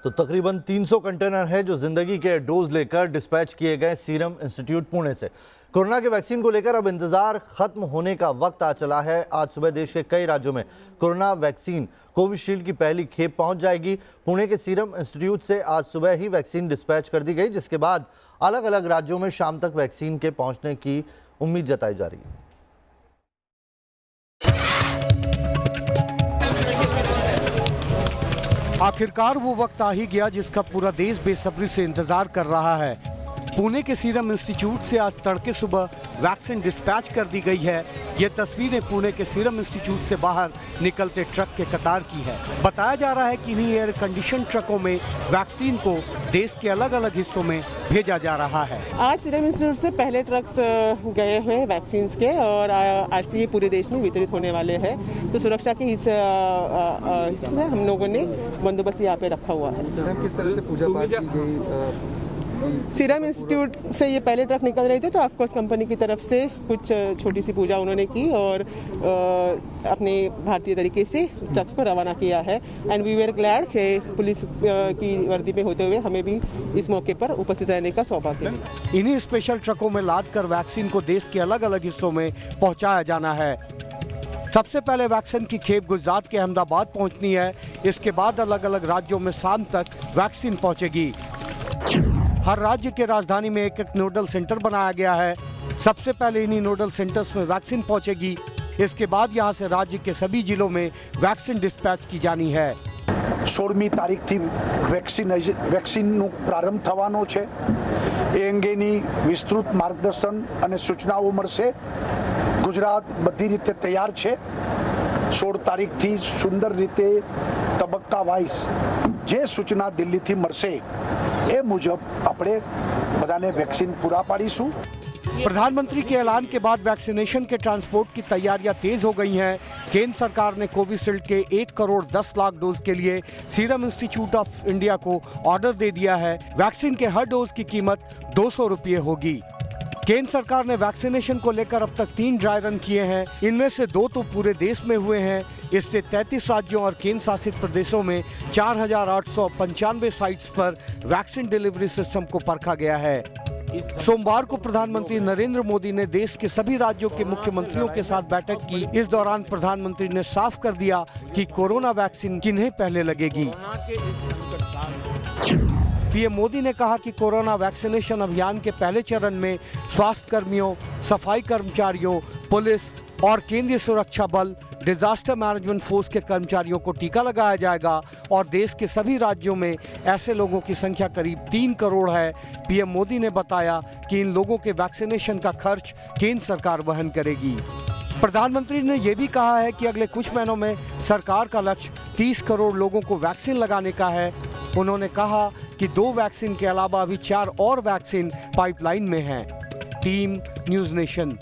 तो तकरीबन 300 कंटेनर है जो जिंदगी के डोज लेकर डिस्पैच किए गए सीरम इंस्टीट्यूट पुणे से। कोरोना के वैक्सीन को लेकर अब इंतजार खत्म होने का वक्त आ चला है। आज सुबह देश के कई राज्यों में कोरोना वैक्सीन कोविशील्ड की पहली खेप पहुंच जाएगी। पुणे के सीरम इंस्टीट्यूट से आज सुबह ही वैक्सीन डिस्पैच कर दी गई, जिसके बाद अलग अलग राज्यों में शाम तक वैक्सीन के पहुंचने की उम्मीद जताई जा रही है। आखिरकार वो वक्त आ ही गया जिसका पूरा देश बेसब्री से इंतजार कर रहा है। पुणे के सीरम इंस्टीट्यूट से आज तड़के सुबह वैक्सीन डिस्पैच कर दी गई है। ये तस्वीरें पुणे के सीरम इंस्टीट्यूट से बाहर निकलते ट्रक के कतार की है। बताया जा रहा है कि इन्हीं एयर कंडीशन ट्रकों में वैक्सीन को देश के अलग अलग हिस्सों में भेजा जा रहा है। आज सीरम इंस्टीट्यूट से पहले ट्रक्स गए हुए वैक्सीन के और आज से ये पूरे देश में वितरित होने वाले हैं। तो सुरक्षा के हिस्से हम लोगों ने बंदोबस्त यहाँ पे रखा हुआ है। किस तरह से पूजा पाठ की गई? सीरम इंस्टीट्यूट से ये पहले ट्रक निकल रहे थे तो ऑफकोर्स कंपनी की तरफ से कुछ छोटी सी पूजा उन्होंने की और अपने भारतीय तरीके से ट्रक्स को रवाना किया है। एंड वी वेर ग्लैड कि पुलिस की वर्दी में होते हुए हमें भी इस मौके पर उपस्थित रहने का सौभाग्य मिला। इन्हीं स्पेशल ट्रकों में लादकर वैक्सीन को देश के अलग अलग हिस्सों में पहुंचाया जाना है। सबसे पहले वैक्सीन की खेप गुजरात के अहमदाबाद पहुंचनी है। इसके बाद अलग अलग राज्यों में शाम तक वैक्सीन पहुंचेगी। हर राज्य के राजधानी में एक एक नोडल सेंटर बनाया गया है। सबसे पहले इन्हीं नोडल सेंटर्स में वैक्सीन पहुंचेगी। इसके बाद यहां से राज्य के सभी जिलों में वैक्सीन डिस्पैच की जानी है। 16મી તારીખથી વેક્સિનનો પ્રારંભ થવાનો છે। એ અંગેની વિસ્તૃત માર્ગદર્શન અને સૂચનાઓ મળશે। ગુજરાત બધી રીતે તૈયાર છે। 16 તારીખથી સુંદર રીતે તબક્કા વાઇઝ જે સૂચના દિલ્હીથી મળશે એ મુજબ આપણે બધાને વેક્સિન પૂરા પાડીશું। प्रधानमंत्री के ऐलान के बाद वैक्सीनेशन के ट्रांसपोर्ट की तैयारियां तेज हो गई हैं। केंद्र सरकार ने कोविशील्ड के 1 करोड़ 10 लाख डोज के लिए सीरम इंस्टीट्यूट ऑफ इंडिया को ऑर्डर दे दिया है। वैक्सीन के हर डोज की कीमत 200 रुपये होगी। केंद्र सरकार ने वैक्सीनेशन को लेकर अब तक 3 ड्राई रन किए हैं। इनमें से 2 तो पूरे देश में हुए हैं। इससे 33 राज्यों और केंद्र शासित प्रदेशों में 4,895 साइट्स पर वैक्सीन डिलीवरी सिस्टम को परखा गया है। सोमवार को प्रधानमंत्री नरेंद्र मोदी ने देश के सभी राज्यों के मुख्यमंत्रियों के साथ बैठक की। इस दौरान प्रधानमंत्री ने साफ कर दिया कि कोरोना वैक्सीन किन्हें पहले लगेगी। पीएम मोदी ने कहा कि कोरोना वैक्सीनेशन अभियान के पहले चरण में स्वास्थ्य कर्मियों, सफाई कर्मचारियों, पुलिस और केंद्रीय सुरक्षा बल, डिजास्टर मैनेजमेंट फोर्स के कर्मचारियों को टीका लगाया जाएगा और देश के सभी राज्यों में ऐसे लोगों की संख्या करीब 3 करोड़ है। पीएम मोदी ने बताया कि इन लोगों के वैक्सीनेशन का खर्च केंद्र सरकार वहन करेगी। प्रधानमंत्री ने यह भी कहा है कि अगले कुछ महीनों में सरकार का लक्ष्य 30 करोड़ लोगों को वैक्सीन लगाने का है। उन्होंने कहा कि 2 वैक्सीन के अलावा अभी 4 और वैक्सीन पाइपलाइन में हैं। Team news nation.